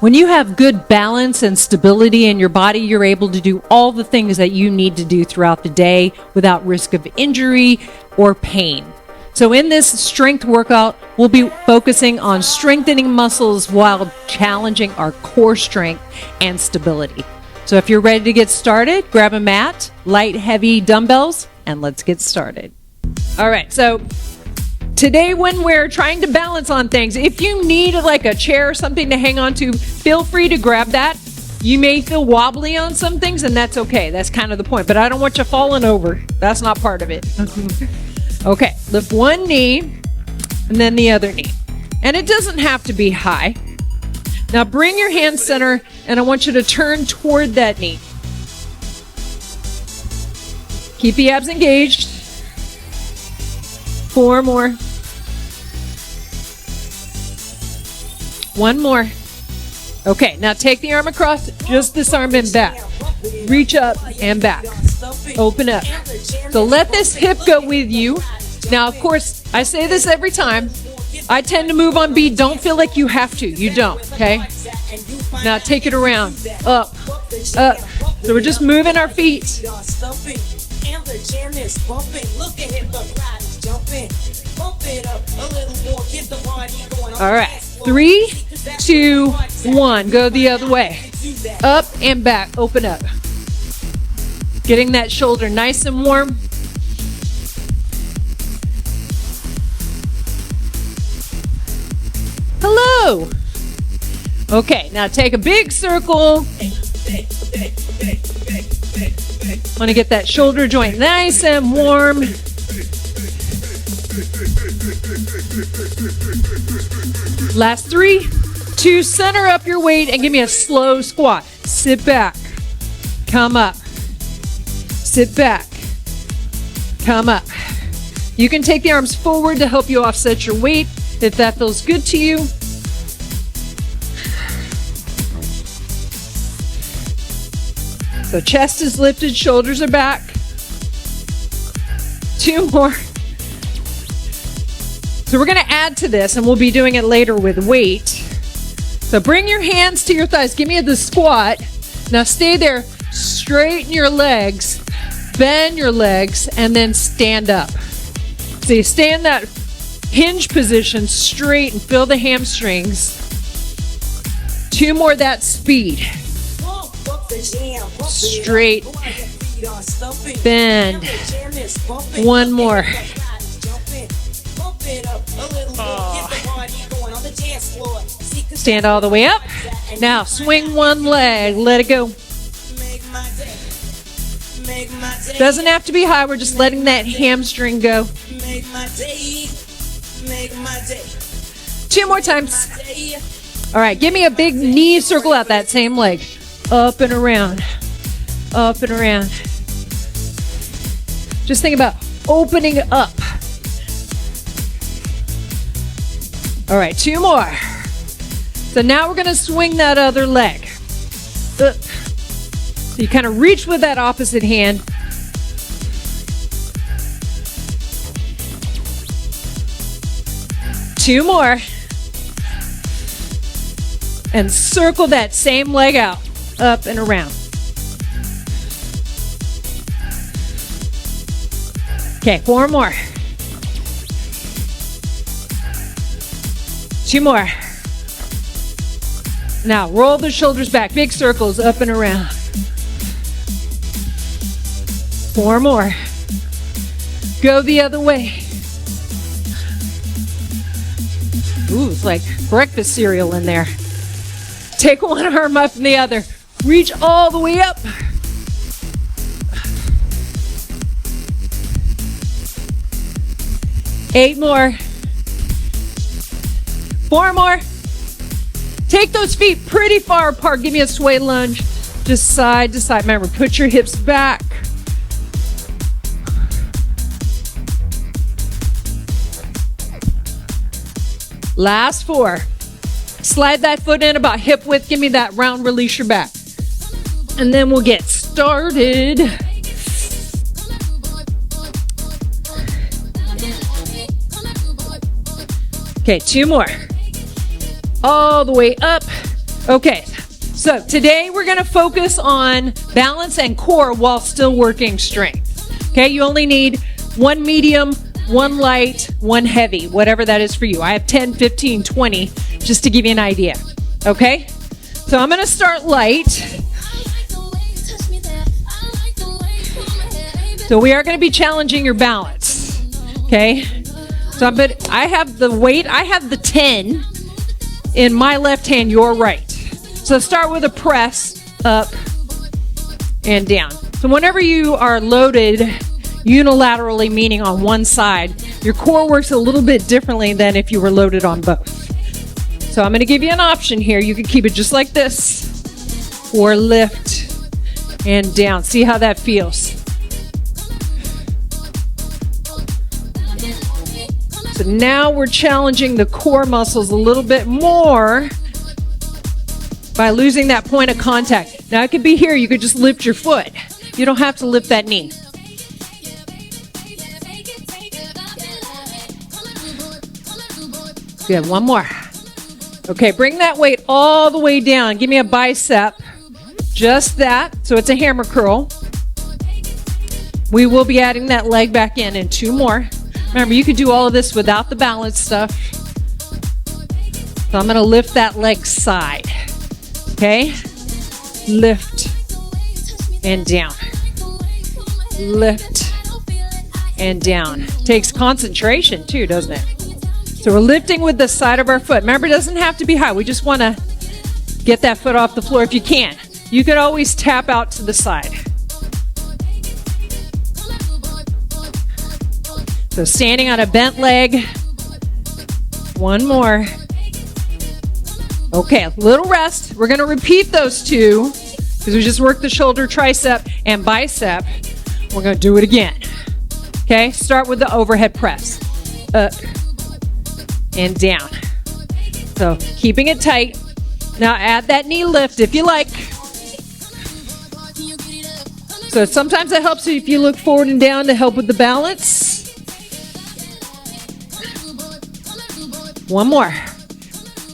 When you have good balance and stability in your body, you're able to do all the things that you need to do throughout the day without risk of injury or pain. So in this strength workout, we'll be focusing on strengthening muscles while challenging our core strength and stability. So if you're ready to get started, grab a mat, light, heavy dumbbells, and let's get started. All right, so today when we're trying to balance on things, if you need like a chair or something to hang on to, feel free to grab that. You may feel wobbly on some things, and that's okay. That's kind of the point, but I don't want you falling over. That's not part of it. Okay, lift one knee and then the other knee. And it doesn't have to be high. Now bring your hand center, and I want you to turn toward that knee. Keep the abs engaged. 4 more. 1 more. Okay, now take the arm across, just this arm and back. Reach up and back. Open up. So let this hip go with you. Now, of course, I say this every time. I tend to move on beat. Don't feel like you have to. You don't, okay? Now take it around. Up, up. So we're just moving our feet. All right. 3, 2, 1. Go the other way. Up and back. Open up. Getting that shoulder nice and warm. Hello. Okay, now take a big circle. Want to get that shoulder joint nice and warm. Last 3, 2, center up your weight and give me a slow squat. Sit back. Come up. Sit back. Come up. You can take the arms forward to help you offset your weight if that feels good to you. So chest is lifted, shoulders are back. 2 more. So we're going to add to this, and we'll be doing it later with weight. So bring your hands to your thighs. Give me the squat. Now stay there. Straighten your legs. Bend your legs, and then stand up. So you stay in that hinge position straight and feel the hamstrings. 2 more, that speed. Straight. Bend. 1 more. Stand all the way up. Now swing one leg. Let it go. Doesn't have to be high. We're just letting that hamstring go. 2 more times. All right, give me a big knee circle out that same leg. Up and around. Up and around. Just think about opening up. All right, 2 more. So now we're going to swing that other leg. Up. So you kind of reach with that opposite hand. Two more. And circle that same leg out, up and around. Okay, 4 more. 2 more. Now roll the shoulders back, big circles up and around. 4 more. Go the other way. Ooh, it's like breakfast cereal in there. Take one arm up and the other. Reach all the way up. Eight more. 4 more. Take those feet pretty far apart. Give me a sway lunge. Just side to side. Remember, put your hips back. Last 4. Slide that foot in about hip width. Give me that round, release your back. And then we'll get started. Okay, 2 more. All the way up. Okay, so today we're going to focus on balance and core while still working strength. Okay, you only need one medium, one light, one heavy, whatever that is for you. I have 10, 15, 20, just to give you an idea. Okay, so I'm going to start light. So we are going to be challenging your balance. Okay, so I have the weight, I have the 10 in my left hand, your right. So start with a press up and down. So whenever you are loaded unilaterally, meaning on one side, your core works a little bit differently than if you were loaded on both. So I'm going to give you an option here. You can keep it just like this or lift and down. See how that feels. So now we're challenging the core muscles a little bit more by losing that point of contact. Now it could be here, you could just lift your foot. You don't have to lift that knee. Good, one more. Okay, bring that weight all the way down. Give me a bicep, just that. So it's a hammer curl. We will be adding that leg back in 2 more. Remember, you could do all of this without the balance stuff. So I'm gonna lift that leg side. Okay, lift and down, lift and down. Takes concentration too, doesn't it? So we're lifting with the side of our foot. Remember, it doesn't have to be high. We just want to get that foot off the floor if you can. You can always tap out to the side. So standing on a bent leg. One more. Okay, a little rest. We're going to repeat those 2 because we just worked the shoulder, tricep, and bicep. We're going to do it again. Okay, start with the overhead press. Up and down. So keeping it tight. Now add that knee lift if you like. So sometimes it helps if you look forward and down to help with the balance. One more.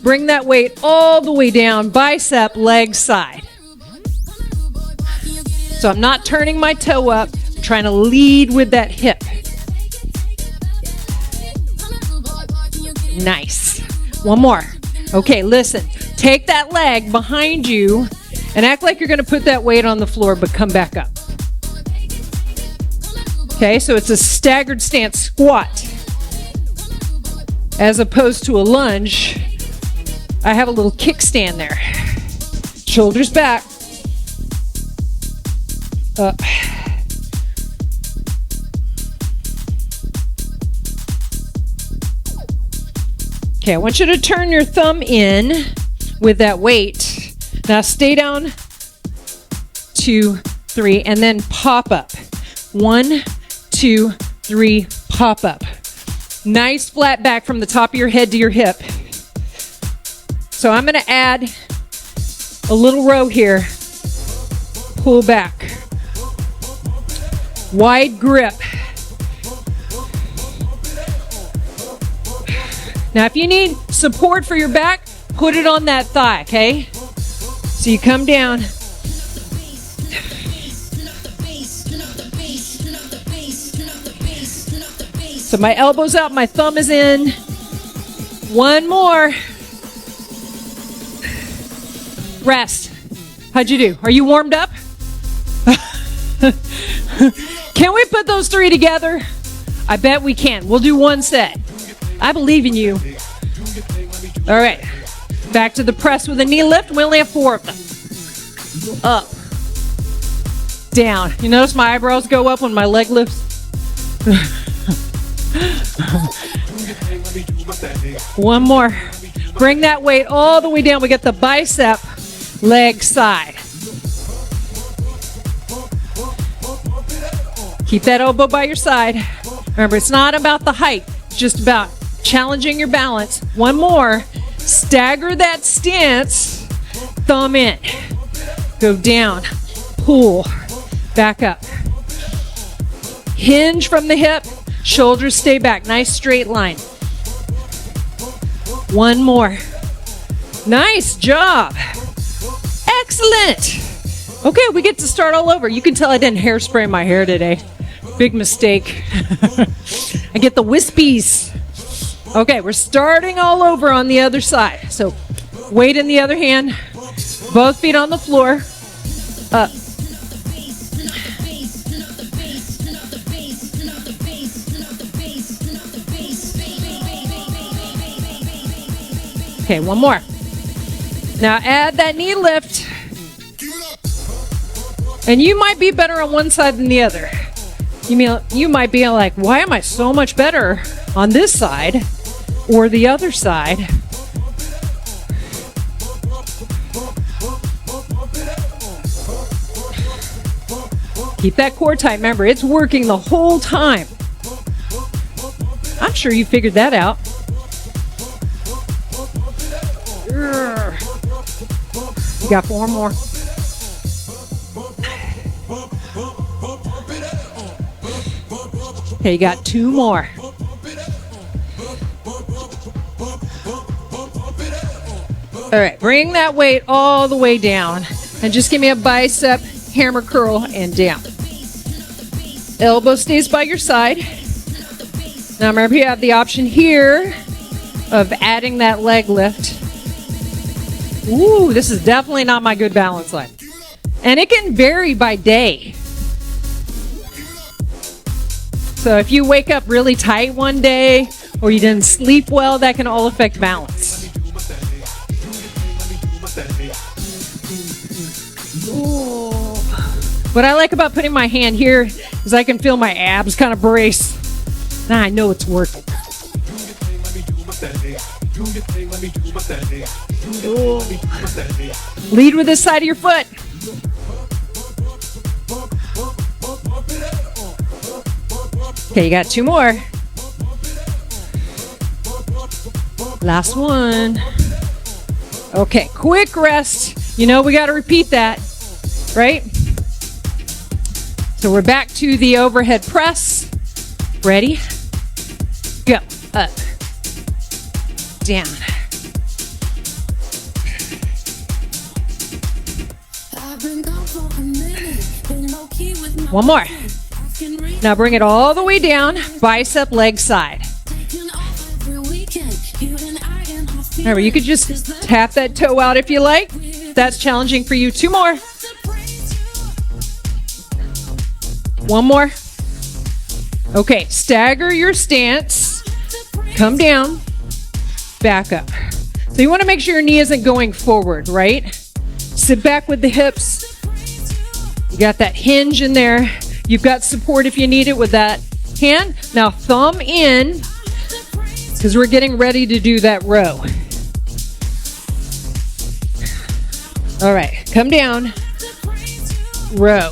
Bring that weight all the way down, bicep, leg, side. So I'm not turning my toe up, I'm trying to lead with that hip. Nice. One more. Okay, listen. Take that leg behind you and act like you're going to put that weight on the floor, but come back up. Okay, so it's a staggered stance squat as opposed to a lunge. I have a little kickstand there. Shoulders back. Up. Okay, I want you to turn your thumb in with that weight. Now stay down, 2, 3, and then pop up. 1, 2, 3, pop up. Nice flat back from the top of your head to your hip. So I'm going to add a little row here. Pull back. Wide grip. Now, if you need support for your back, put it on that thigh, okay? So you come down. So my elbow's out, my thumb is in. One more. Rest. How'd you do? Are you warmed up? Can we put those 3 together? I bet we can. We'll do 1 set. I believe in you. All right. Back to the press with a knee lift. We only have 4 of them. Up. Down. You notice my eyebrows go up when my leg lifts? One more. Bring that weight all the way down. We get the bicep, leg, side. Keep that elbow by your side. Remember, it's not about the height. It's just about challenging your balance. One more. Stagger that stance. Thumb in. Go down. Pull. Back up. Hinge from the hip. Shoulders stay back. Nice straight line. One more. Nice job. Excellent. Okay, we get to start all over. You can tell I didn't hairspray my hair today. Big mistake. I get the wispies. Okay, we're starting all over on the other side. So weight in the other hand, both feet on the floor. Up. Okay, one more. Now add that knee lift. And you might be better on one side than the other. You might be like, why am I so much better on this side or the other side? Keep that core tight. Remember, it's working the whole time. I'm sure you figured that out. You got 4 more. Okay, you got 2 more. All right, bring that weight all the way down. And just give me a bicep, hammer curl, and down. Elbow stays by your side. Now remember, you have the option here of adding that leg lift. Ooh, this is definitely not my good balance line. And it can vary by day. So if you wake up really tight one day or you didn't sleep well, that can all affect balance. Ooh. What I like about putting my hand here is I can feel my abs kind of brace. Now I know it's working. Ooh. Lead with this side of your foot. Okay, you got 2 more. Last one. Okay, quick rest. You know we got to repeat that, right? So we're back to the overhead press. Ready? Go. Up. Down. One more. Now bring it all the way down, bicep, leg side. Remember, you could just tap that toe out if you like. That's challenging for you. 2 more. 1 more. Okay, stagger your stance. Come down, back up. So you want to make sure your knee isn't going forward, right? Sit back with the hips. You got that hinge in there. You've got support if you need it with that hand. Now thumb in, because we're getting ready to do that row. All right, come down, row,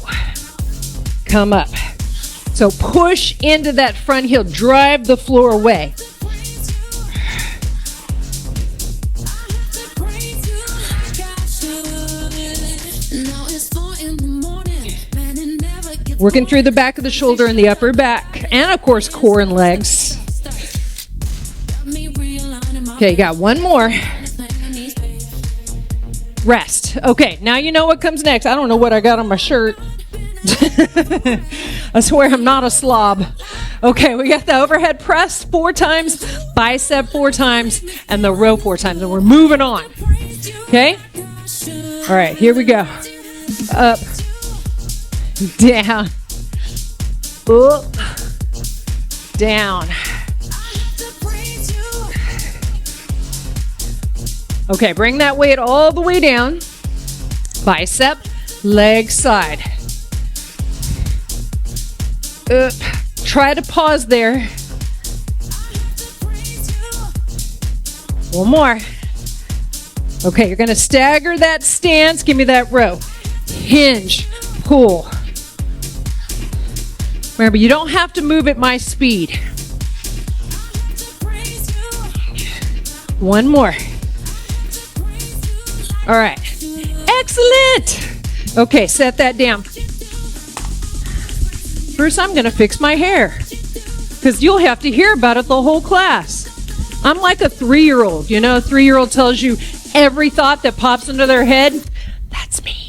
come up. So push into that front heel, drive the floor away. Working through the back of the shoulder and the upper back, and of course core and legs. Okay, you got 1 more. Rest. Okay, now you know what comes next. I don't know what I got on my shirt. I swear I'm not a slob. Okay, we got the overhead press 4 times, bicep 4 times, and the row 4 times, and we're moving on. Okay? All right, here we go. Up, down, up, down. Okay, bring that weight all the way down. Bicep, leg side. Up. Try to pause there. 1 more. Okay, you're going to stagger that stance. Give me that row. Hinge, pull. Remember, you don't have to move at my speed. 1 more. All right. Excellent. Okay, set that down. First, I'm going to fix my hair because you'll have to hear about it the whole class. I'm like a 3-year-old. You know, a 3-year-old tells you every thought that pops into their head. That's me.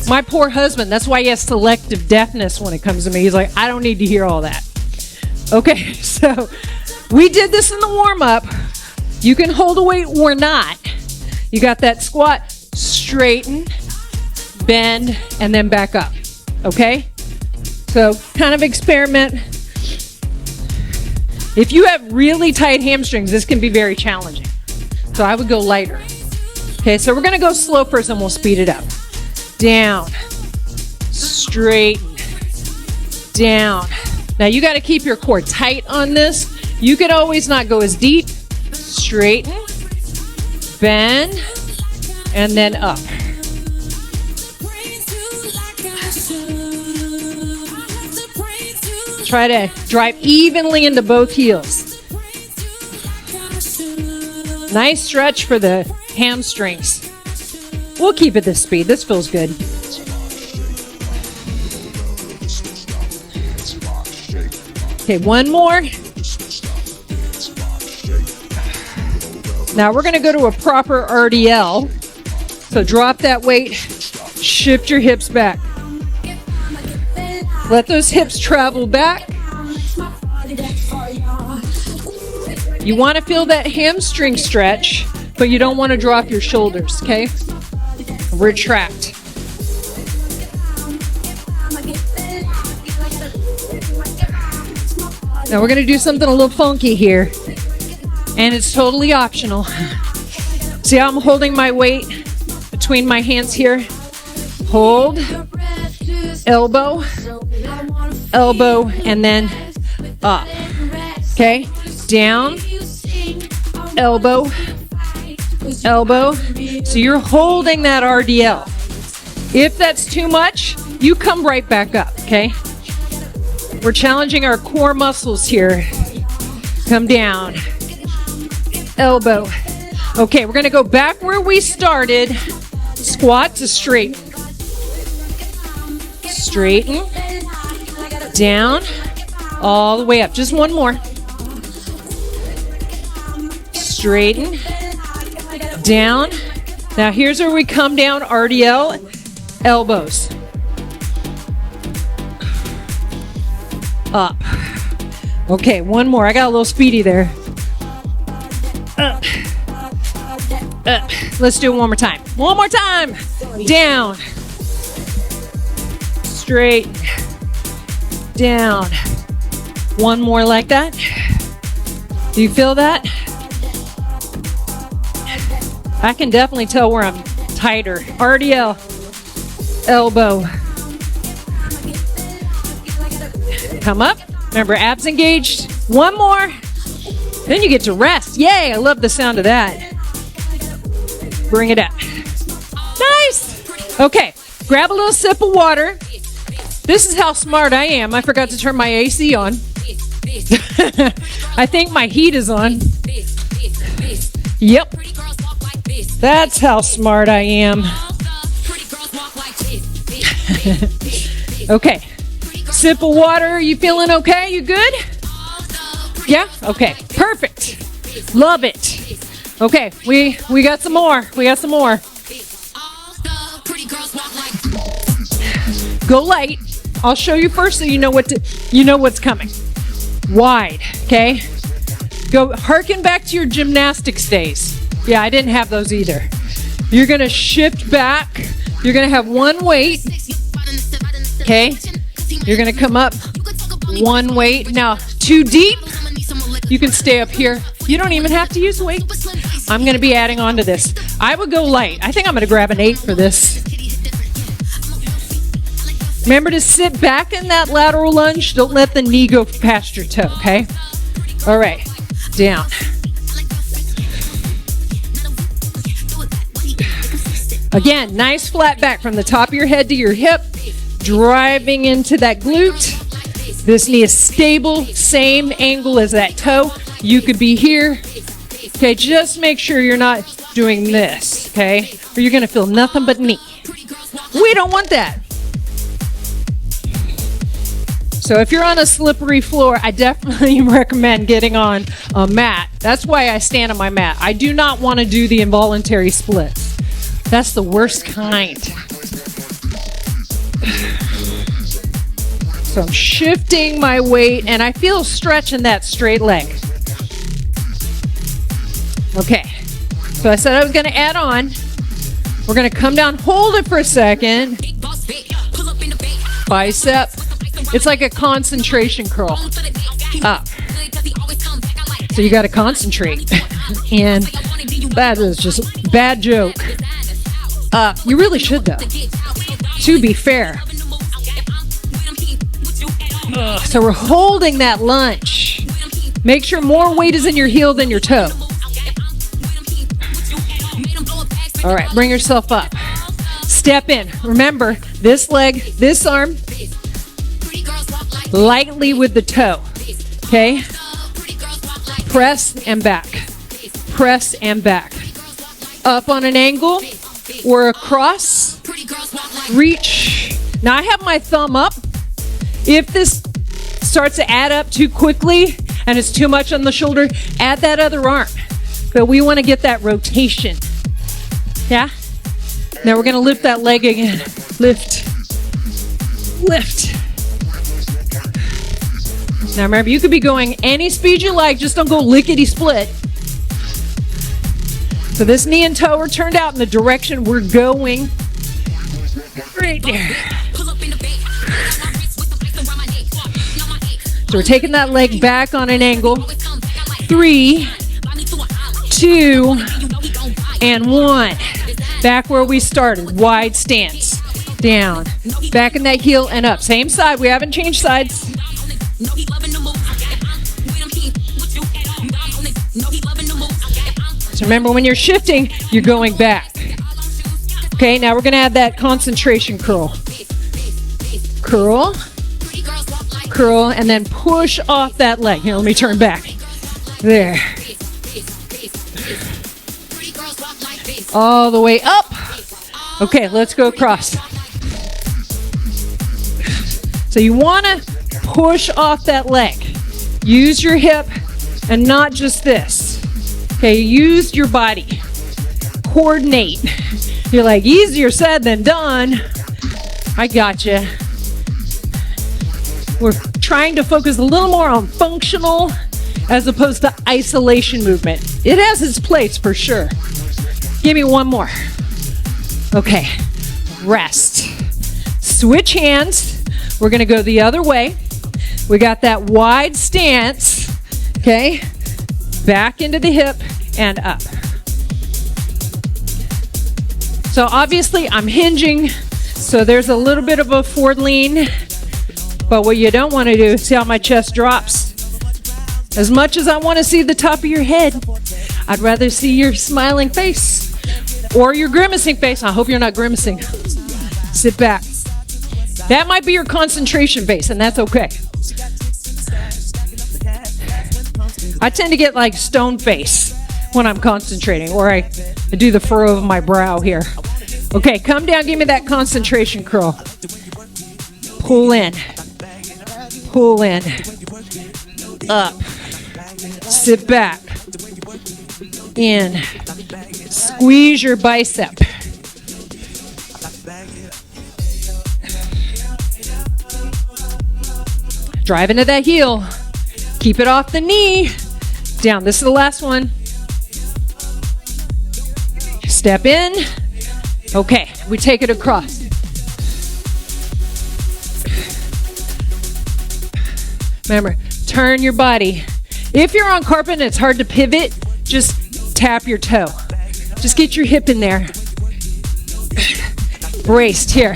My poor husband, that's why he has selective deafness when it comes to me. He's like, I don't need to hear all that. Okay, so we did this in the warm-up. You can hold a weight or not. You got that squat, straighten, bend, and then back up. Okay? So kind of experiment. If you have really tight hamstrings, this can be very challenging. So I would go lighter. Okay, so we're going to go slow first and we'll speed it up. Down, straighten, down. Now you got to keep your core tight on this. You could always not go as deep. Straighten, bend, and then up. Try to drive evenly into both heels. Nice stretch for the hamstrings. We'll keep it this speed. This feels good. Okay, one more. Now we're going to go to a proper RDL. So drop that weight, shift your hips back. Let those hips travel back. You want to feel that hamstring stretch, but you don't want to drop your shoulders, okay? Retract. Now we're going to do something a little funky here, and it's totally optional. See how I'm holding my weight between my hands here? Hold, elbow, elbow, and then up. Okay? Down, elbow, elbow. So you're holding that RDL. If that's too much, you come right back up, okay? We're challenging our core muscles here. Come down, elbow. Okay, we're going to go back where we started. Squat to straighten. Straighten. Down. All the way up. Just one more. Straighten. Down. Now here's where we come down. RDL. Elbows. Up. Okay, one more. I got a little speedy there. Up. Up. Let's do it one more time. One more time. Down. Straight. Down. One more like that. Do you feel that? I can definitely tell where I'm tighter. RDL. Elbow. Come up. Remember, abs engaged. One more. Then you get to rest. Yay, I love the sound of that. Bring it up. Nice. Okay, grab a little sip of water. This is how smart I am. I forgot to turn my AC on. I think my heat is on. Yep. That's how smart I am. Okay. Sip of water. You feeling okay? You good? Yeah? Okay. Perfect. Love it. Okay. We got some more. We got some more. Go light. I'll show you first so you know what's coming. Wide, okay? Go harken back to your gymnastics days. Yeah, I didn't have those either. You're gonna shift back. You're gonna have one weight. Okay? You're gonna come up one weight. Now, too deep, you can stay up here. You don't even have to use weight. I'm gonna be adding on to this. I would go light. I think I'm gonna grab an 8 for this. Remember to sit back in that lateral lunge. Don't let the knee go past your toe, okay? All right, down. Again, nice flat back from the top of your head to your hip, driving into that glute. This knee is stable, same angle as that toe. You could be here. Okay, just make sure you're not doing this, okay? Or you're gonna feel nothing but knee. We don't want that. So if you're on a slippery floor, I definitely recommend getting on a mat. That's why I stand on my mat. I do not want to do the involuntary splits. That's the worst kind. So I'm shifting my weight, and I feel a stretch in that straight leg. Okay, so I said I was going to add on. We're going to come down, hold it for a second. Bicep. It's like a concentration curl. Up. So you got to concentrate. And that is just a bad joke. You really should, though, to be fair. So we're holding that lunge. Make sure more weight is in your heel than your toe. All right, bring yourself up. Step in. Remember, this leg, this arm, lightly with the toe. Okay? Press and back. Press and back. Up on an angle or across. Reach. Now I have my thumb up. If this starts to add up too quickly and it's too much on the shoulder, add that other arm. But we want to get that rotation. Yeah? Now we're going to lift that leg again. Lift. Lift. Now remember, you could be going any speed you like, just don't go lickety-split. So this knee and toe are turned out in the direction we're going. Right there. So we're taking that leg back on an angle. 3, 2, and 1. Back where we started. Wide stance. Down. Back in that heel and up. Same side. We haven't changed sides. So remember, when you're shifting, you're going back. Okay, now we're going to add that concentration curl. Curl. Curl, and then push off that leg. Here, let me turn back. There. All the way up. Okay, let's go across. So you want to push off that leg. Use your hip and not just this. Okay, use your body. Coordinate. You're like, easier said than done. I gotcha. We're trying to focus a little more on functional as opposed to isolation movement. It has its place for sure. Give me one more. Okay, rest. Switch hands. We're gonna go the other way. We got that wide stance, okay? Back into the hip and up. So obviously I'm hinging, so there's a little bit of a forward lean, but what you don't wanna do is see how my chest drops. As much as I wanna see the top of your head, I'd rather see your smiling face or your grimacing face. I hope you're not grimacing. Sit back. That might be your concentration face, and that's okay. I tend to get like stone face when I'm concentrating, or I do the furrow of my brow here. Okay, come down, give me that concentration curl. Pull in. Pull in. Up. Sit back. In. Squeeze your bicep. Drive into that heel. Keep it off the knee. Down. This is the last one. Step in. Okay, we take it across. Remember, turn your body. If you're on carpet and it's hard to pivot, just tap your toe. Just get your hip in there. Braced here.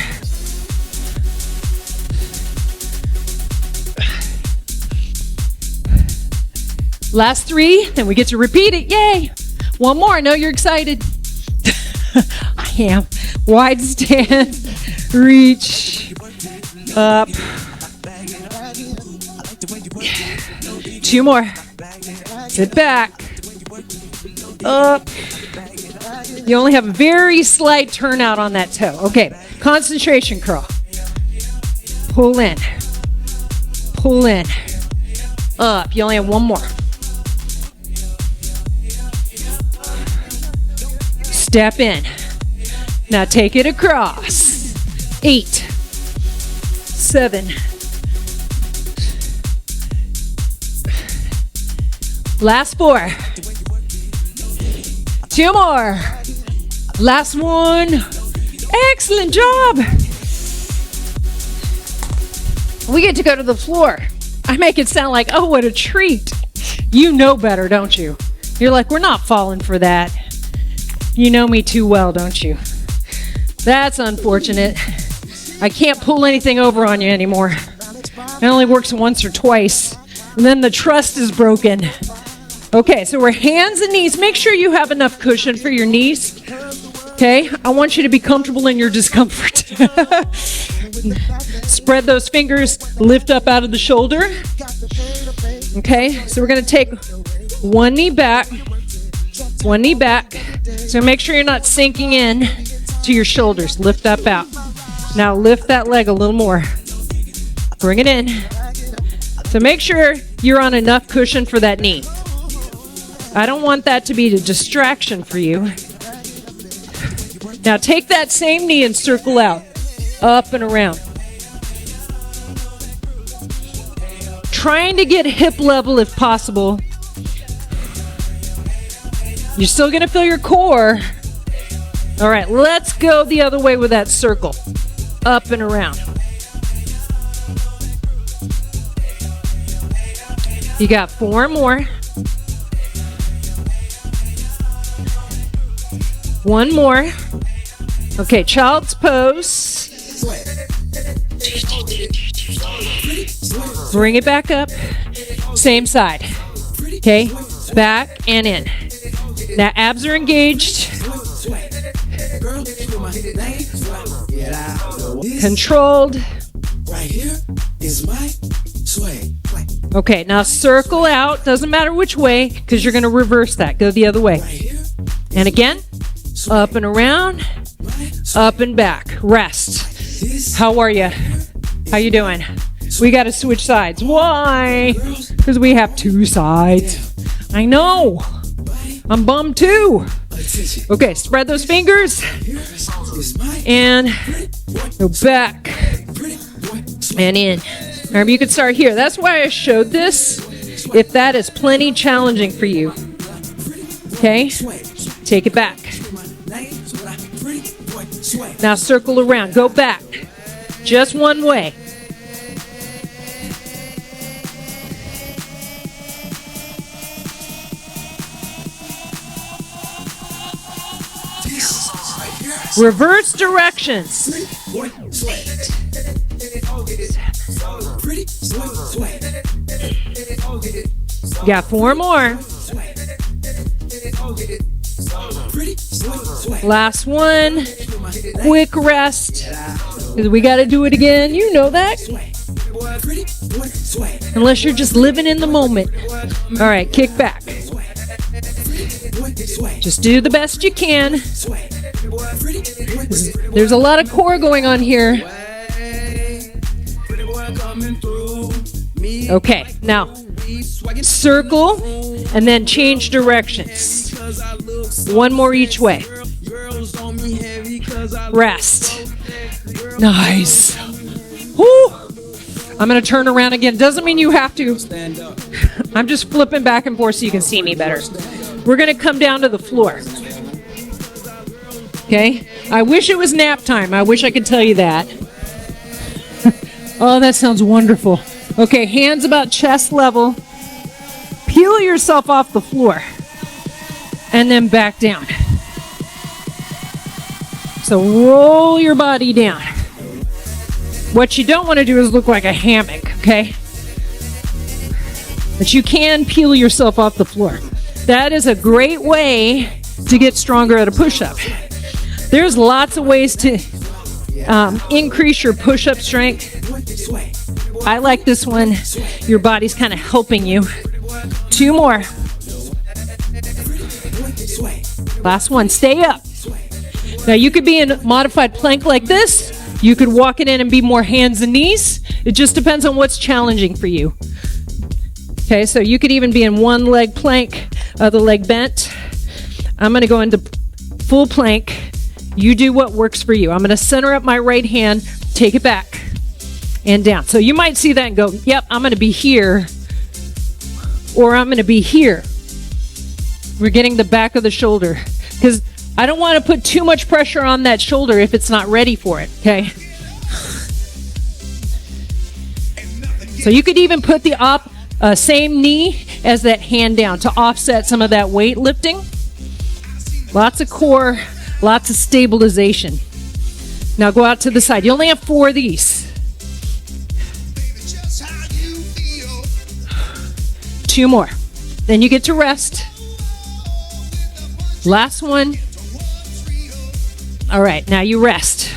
Last 3, then we get to repeat it. Yay! One more. I know you're excited. I am. Wide stance. Reach. Up. 2 more. Sit back. Up. You only have a very slight turnout on that toe. Okay. Concentration curl. Pull in. Pull in. Up. You only have 1 more. Step in. Now take it across. 8, 7. Last 4. 2 more. Last one. Excellent job. We get to go to the floor. I make it sound like, oh, what a treat. You know better, don't you? You're like, we're not falling for that. You know me too well, don't you? That's unfortunate. I can't pull anything over on you anymore. It only works once or twice. And then the trust is broken. Okay, so we're hands and knees. Make sure you have enough cushion for your knees. Okay, I want you to be comfortable in your discomfort. Spread those fingers, lift up out of the shoulder. Okay, so we're going to take one knee back, one knee back. So make sure you're not sinking in to your shoulders. Lift up out. Now lift that leg a little more. Bring it in. So make sure you're on enough cushion for that knee. I don't want that to be a distraction for you. Now take that same knee and circle out, up and around. Trying to get hip level if possible. You're still going to feel your core. All right, let's go the other way with that circle. Up and around. You got 4 more. 1 more. Okay, child's pose. Bring it back up. Same side. Okay, back and in. Now abs are engaged. Controlled. Okay, now circle out. Doesn't matter which way, because you're going to reverse that. Go the other way. And again, up and around, up and back. Rest. How are you? How you doing? We got to switch sides. Why? Because we have 2 sides. I know. I'm bummed too. Okay, spread those fingers. And go back. And in. Or you could start here. That's why I showed this. If that is plenty challenging for you. Okay? Take it back. Now circle around. Go back. Just one way. Reverse directions. 8. Got 4 more. Last one. Quick rest. Because we got to do it again. You know that. Unless you're just living in the moment. All right, kick back. Just do the best you can. There's a lot of core going on here. Okay, now circle and then change directions. 1 more each way. Rest. Nice. Woo. I'm going to turn around again. Doesn't mean you have to. I'm just flipping back and forth so you can see me better. We're going to come down to the floor. Okay? I wish it was nap time. I wish I could tell you that. Oh, that sounds wonderful. Okay, hands about chest level. Peel yourself off the floor. And then back down. So roll your body down. What you don't want to do is look like a hammock, okay? But you can peel yourself off the floor. That is a great way to get stronger at a push-up. There's lots of ways to increase your push-up strength. I like this one. Your body's kind of helping you. 2 more. Last one. Stay up. Now you could be in a modified plank like this. You could walk it in and be more hands and knees. It just depends on what's challenging for you. Okay, so you could even be in 1 leg plank, other leg bent. I'm going to go into full plank. You do what works for you. I'm going to center up my right hand, take it back. and down. So you might see that and go, yep, I'm going to be here, or I'm going to be here. We're getting the back of the shoulder, because I don't want to put too much pressure on that shoulder if it's not ready for it, okay? So you could even put the same knee as that hand down to offset some of that weight lifting. Lots of core, lots of stabilization. Now go out to the side. You only have 4 of these. 2 more. Then you get to rest. Last one. All right, now you rest.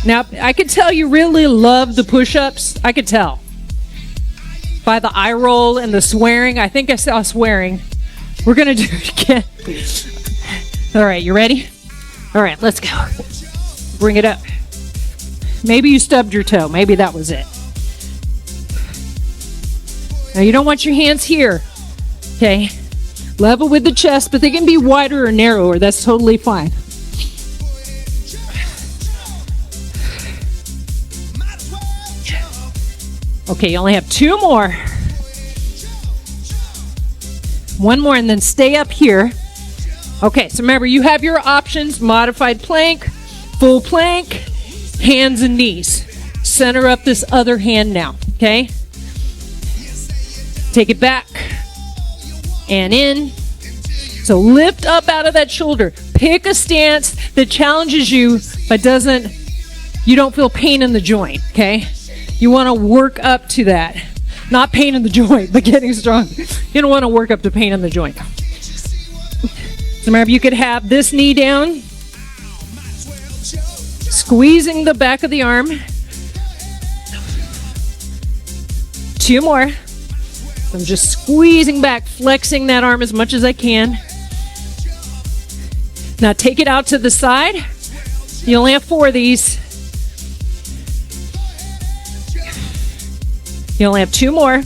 Now, I could tell you really love the push-ups. I could tell. By the eye roll and the swearing. I think I saw swearing. We're going to do it again. All right, you ready? All right, let's go. Bring it up. Maybe you stubbed your toe. Maybe that was it. Now, you don't want your hands here. Okay? Level with the chest, but they can be wider or narrower. That's totally fine. Okay, you only have 2 more. 1 more, and then stay up here. Okay, so remember, you have your options: modified plank, full plank, hands and knees. Center up this other hand now, okay? Take it back and in. So lift up out of that shoulder. Pick a stance that challenges you, but you don't feel pain in the joint, okay? You want to work up to that. Not pain in the joint, but getting strong. You don't want to work up to pain in the joint. So remember, you could have this knee down, squeezing the back of the arm. 2 more. I'm just squeezing back, flexing that arm as much as I can. Now take it out to the side. You only have 4 of these. You only have 2 more.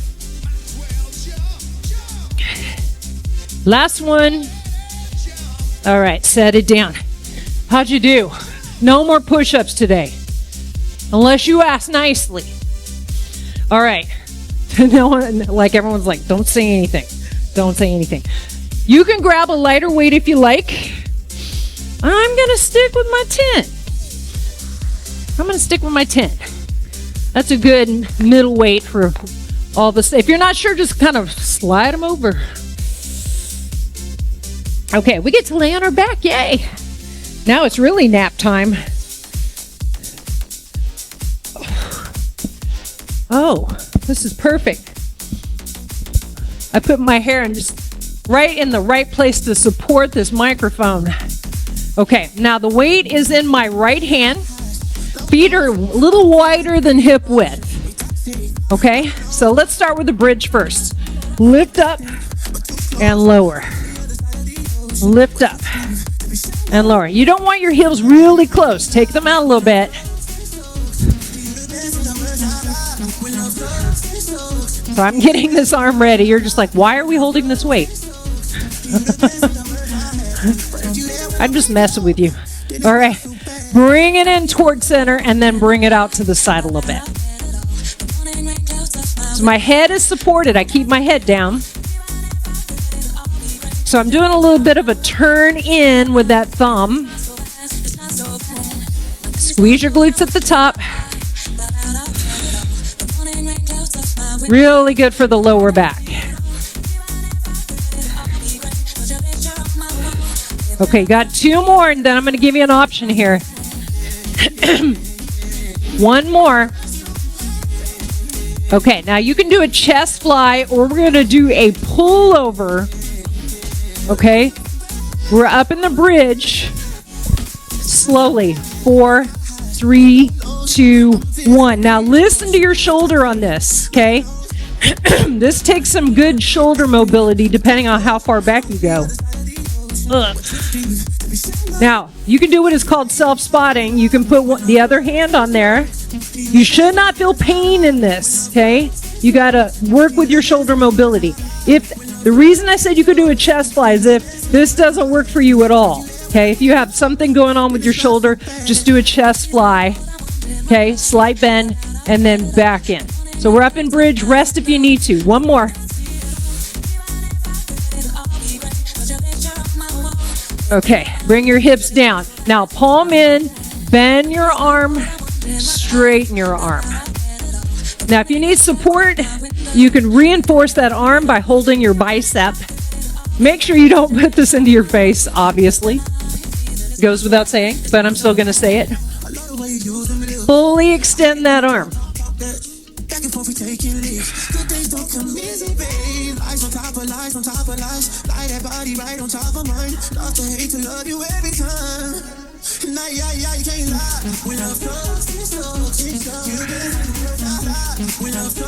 Last one. All right, set it down. How'd you do? No more push-ups today, unless you ask nicely. All right. No one, like everyone's like, don't say anything. Don't say anything. You can grab a lighter weight if you like. I'm going to stick with my 10. I'm going to stick with my 10. That's a good middle weight for all this. If you're not sure, just kind of slide them over. Okay, we get to lay on our back. Yay. Now it's really nap time. Oh, this is perfect. I put my hair in just right in the right place to support this microphone. Okay, now the weight is in my right hand. Feet are a little wider than hip width. Okay, so let's start with the bridge first. Lift up and lower. Lift up and lower. You don't want your heels really close. Take them out a little bit. So I'm getting this arm ready. You're just like, why are we holding this weight? I'm just messing with you. All right. Bring it in toward center and then bring it out to the side a little bit. So my head is supported. I keep my head down. So I'm doing a little bit of a turn in with that thumb. Squeeze your glutes at the top. Really good for the lower back. Okay, got 2 more, and then I'm going to give you an option here. 1 more. Okay, now you can do a chest fly, or we're going to do a pullover. Okay, we're up in the bridge. Slowly. 4, 3, 2, 1. Now listen to your shoulder on this, okay? This takes some good shoulder mobility depending on how far back you go. Ugh. Now, you can do what is called self-spotting. You can put the other hand on there. You should not feel pain in this, okay? You got to work with your shoulder mobility. If the reason I said you could do a chest fly is if this doesn't work for you at all, okay? If you have something going on with your shoulder, just do a chest fly. Okay, slight bend, and then back in. So we're up in bridge. Rest if you need to. One more. Okay, bring your hips down. Now palm in, bend your arm, straighten your arm. Now if you need support, you can reinforce that arm by holding your bicep. Make sure you don't put this into your face, obviously. Goes without saying, but I'm still gonna say it. Fully extend that arm.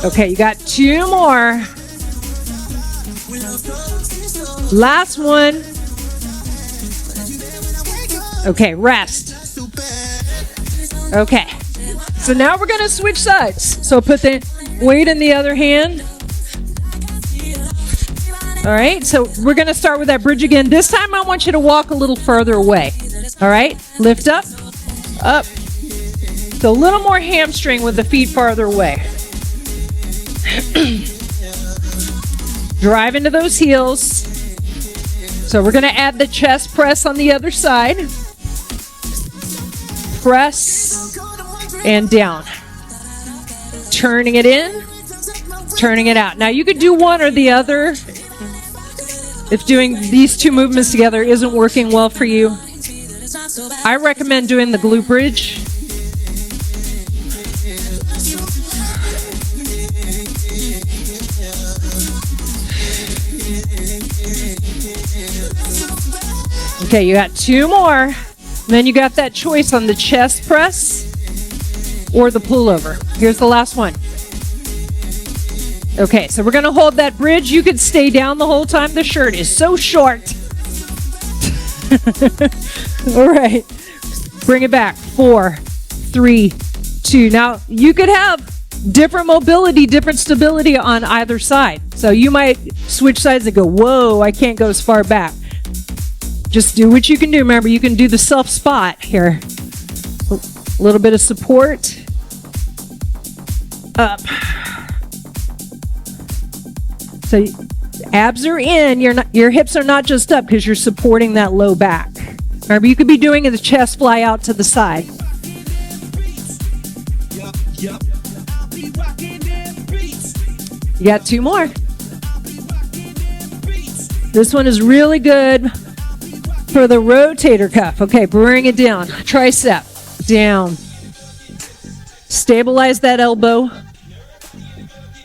Okay, you got 2 more. Last one. Okay, rest. Okay, so now we're gonna switch sides. So put the weight in the other hand. All right, so we're gonna start with that bridge again. This time I want you to walk a little further away. All right, lift up, up. So a little more hamstring with the feet farther away. Drive into those heels. So we're gonna add the chest press on the other side. Press and down. Turning it in, turning it out. Now you could do one or the other. If doing these 2 movements together isn't working well for you, I recommend doing the glute bridge. Okay, you got 2 more. Then you got that choice on the chest press or the pullover. Here's the last one. Okay, so we're gonna hold that bridge. You could stay down the whole time. The shirt is so short. All right, bring it back. 4, 3, 2. Now, you could have different mobility, different stability on either side. So you might switch sides and go, whoa, I can't go as far back. Just do what you can do. Remember, you can do the self spot here. A little bit of support. Up. So abs are in, your hips are not just up because you're supporting that low back. Remember, you could be doing the chest fly out to the side. You got 2 more. This one is really good for the rotator cuff. Okay, bring it down. Tricep, down. Stabilize that elbow.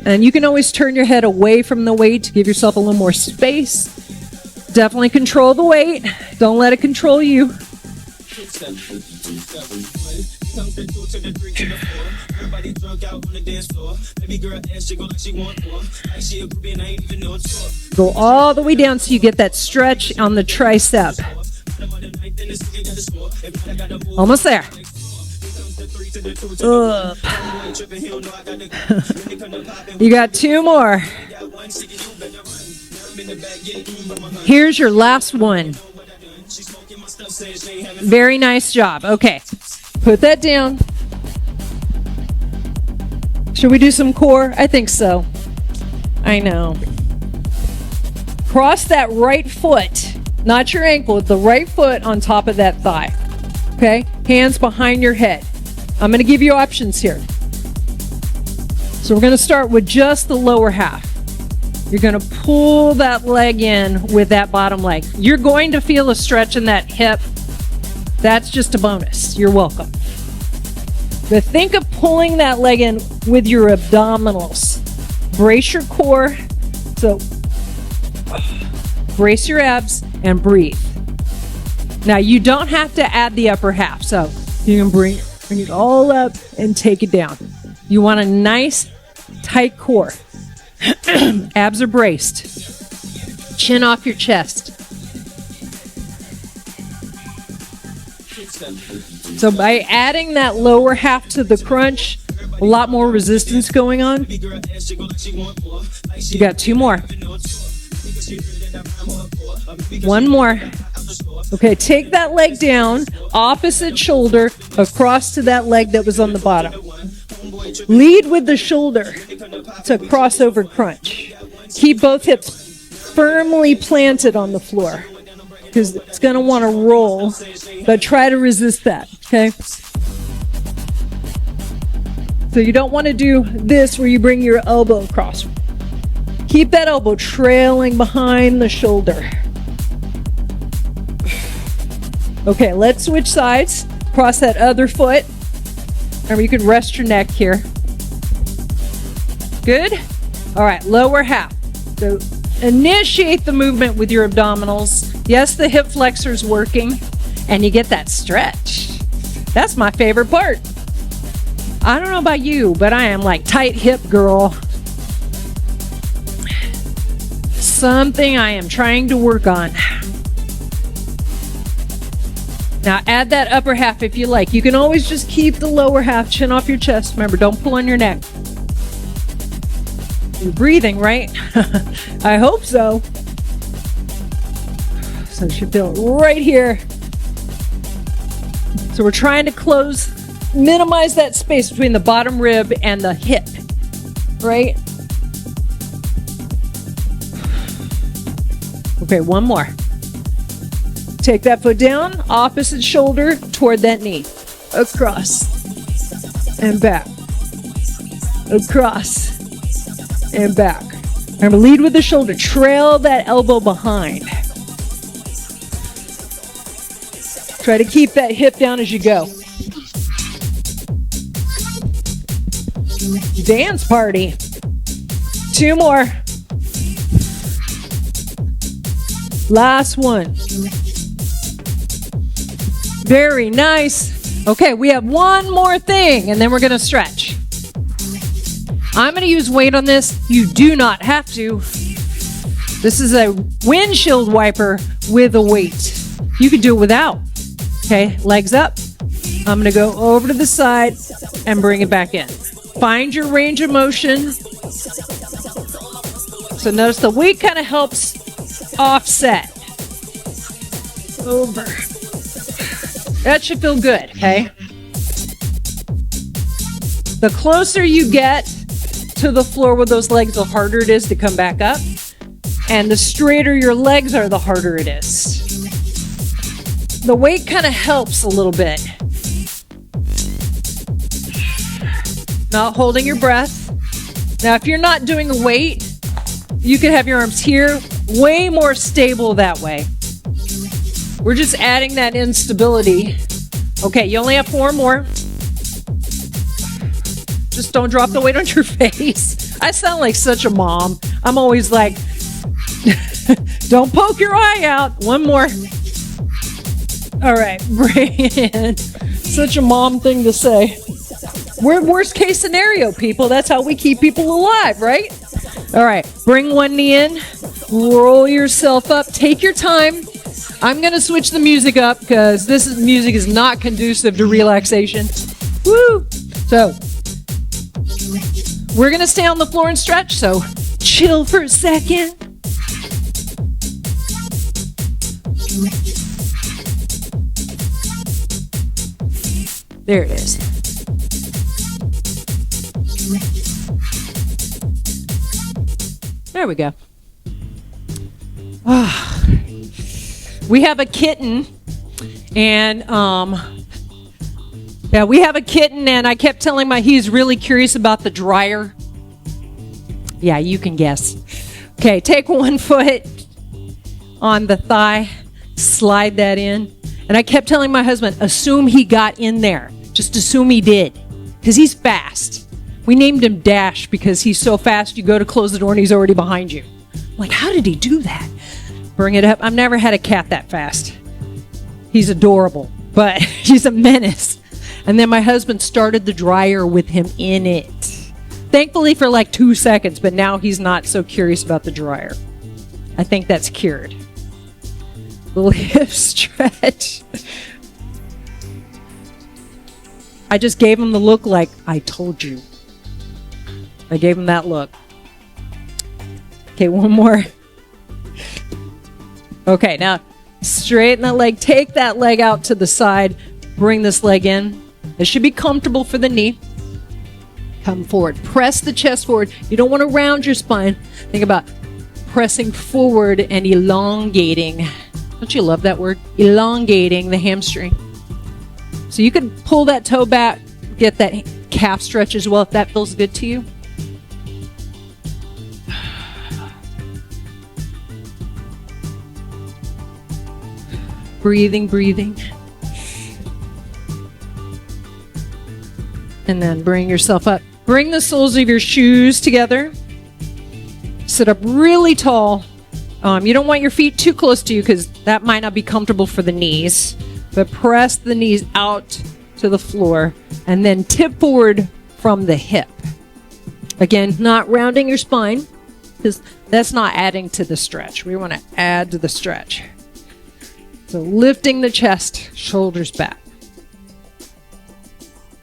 And you can always turn your head away from the weight to give yourself a little more space. Definitely control the weight. Don't let it control you. Go all the way down so you get that stretch on the tricep. Almost there. Up. You got 2 more. Here's your last one. Very nice job. Okay, put that down. Should we do some core? I think so. I know. Cross that right foot, not your ankle, the right foot on top of that thigh. Okay, hands behind your head. I'm going to give you options here. So we're going to start with just the lower half. You're going to pull that leg in with that bottom leg. You're going to feel a stretch in that hip. That's just a bonus. You're welcome. But think of pulling that leg in with your abdominals. Brace your core. So brace your abs and breathe. Now you don't have to add the upper half. So you can bring it all up and take it down. You want a nice, tight core. Abs are braced. Chin off your chest. So by adding that lower half to the crunch, a lot more resistance going on. You got 2 more. 1 more. Okay, take that leg down, opposite shoulder, across to that leg that was on the bottom. Lead with the shoulder to crossover crunch. Keep both hips firmly planted on the floor because it's going to want to roll, but try to resist that, okay? So you don't want to do this where you bring your elbow across. Keep that elbow trailing behind the shoulder. Okay, let's switch sides. Cross that other foot. Remember, you can rest your neck here. Good? All right, lower half. So initiate the movement with your abdominals. Yes, the hip flexor's working, and you get that stretch. That's my favorite part. I don't know about you, but I am like tight hip girl. Something I am trying to work on. Now add that upper half if you like. You can always just keep the lower half, chin off your chest. Remember, don't pull on your neck. You're breathing, right? I hope so. So you should feel it right here. So we're trying to minimize that space between the bottom rib and the hip, right? Okay, one more. Take that foot down, opposite shoulder toward that knee. Across and back. Across and back. Remember, lead with the shoulder. Trail that elbow behind. Try to keep that hip down as you go. Dance party. 2 more. Last one. Very nice. Okay, we have one more thing, and then we're going to stretch. I'm going to use weight on this. You do not have to. This is a windshield wiper with a weight. You could do it without. Okay, legs up. I'm going to go over to the side and bring it back in. Find your range of motion. So notice the weight kind of helps offset. Over. That should feel good, okay? The closer you get to the floor with those legs, the harder it is to come back up. And the straighter your legs are, the harder it is. The weight kind of helps a little bit. Not holding your breath. Now, if you're not doing a weight, you could have your arms here, way more stable that way. We're just adding that instability. Okay, you only have 4 more. Just don't drop the weight on your face. I sound like such a mom. I'm always like, don't poke your eye out. 1 more. All right, bring it in. Such a mom thing to say. We're worst case scenario, people. That's how we keep people alive, right? All right, bring one knee in. Roll yourself up. Take your time. I'm going to switch the music up because music is not conducive to relaxation. Woo! So, we're going to stay on the floor and stretch, so chill for a second. There it is. There we go. We have a kitten, and I kept telling he's really curious about the dryer. Yeah, you can guess. Okay, take 1 foot on the thigh, slide that in, and I kept telling my husband, assume he got in there. Just assume he did, because he's fast. We named him Dash because he's so fast you go to close the door and he's already behind you. I'm like, how did he do that? Bring it up. I've never had a cat that fast. He's adorable, but he's a menace. And then my husband started the dryer with him in it. Thankfully for like 2 seconds, but now he's not so curious about the dryer. I think that's cured. Little hip stretch. I just gave him the look like, I told you. I gave him that look. Okay, 1 more. Okay, now Straighten that leg. Take that leg out to the side. Bring this leg in. It should be comfortable for the knee. Come forward. Press the chest forward. You don't want to round your spine. Think about pressing forward and elongating. Don't you love that word? Elongating the hamstring. So you could pull that toe back, get that calf stretch as well if that feels good to you. Breathing, breathing. And then bring yourself up. Bring the soles of your shoes together. Sit up really tall. You don't want your feet too close to you because that might not be comfortable for the knees. But press the knees out to the floor and then tip forward from the hip. Again, not rounding your spine because that's not adding to the stretch. We want to add to the stretch. So lifting the chest, shoulders back.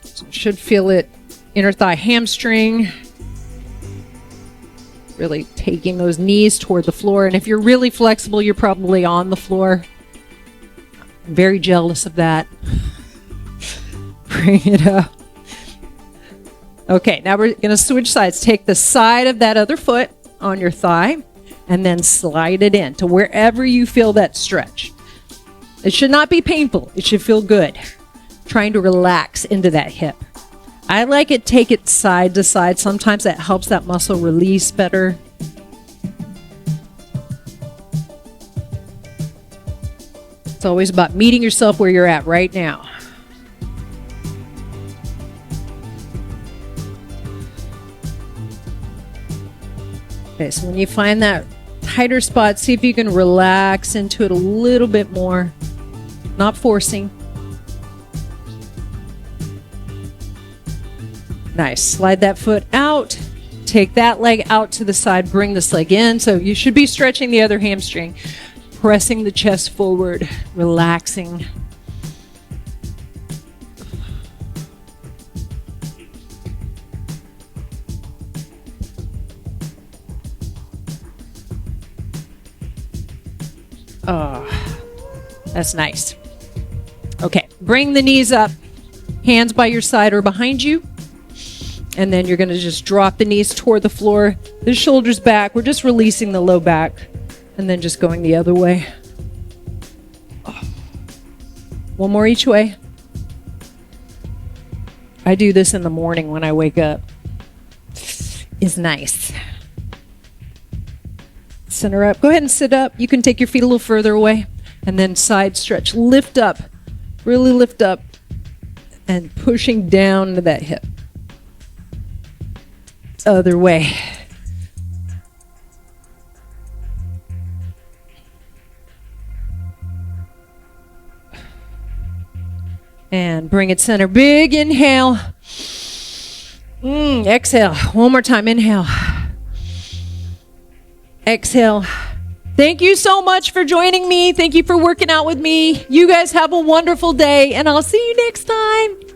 So you should feel it, inner thigh, hamstring. Really taking those knees toward the floor. And if you're really flexible, you're probably on the floor. I'm very jealous of that. Bring it up. Okay, now we're going to switch sides. Take the side of that other foot on your thigh and then slide it in to wherever you feel that stretch. It should not be painful. It should feel good. Trying to relax into that hip. I like it, take it side to side. Sometimes that helps that muscle release better. It's always about meeting yourself where you're at right now. Okay, so when you find that tighter spot, see if you can relax into it a little bit more. Not forcing. Nice. Slide that foot out. Take that leg out to the side. Bring this leg in. So you should be stretching the other hamstring. Pressing the chest forward. Relaxing. Oh, that's nice. Okay. Bring the knees up. Hands by your side or behind you. And then you're going to just drop the knees toward the floor, the shoulders back. We're just releasing the low back and then just going the other way. Oh. One more each way. I do this in the morning when I wake up. It's nice. Center up. Go ahead and sit up. You can take your feet a little further away and then side stretch. Lift up. Really lift up and pushing down to that hip. Other way. And bring it center. Big inhale. Exhale. One more time. Inhale. Exhale. Thank you so much for joining me. Thank you for working out with me. You guys have a wonderful day, and I'll see you next time.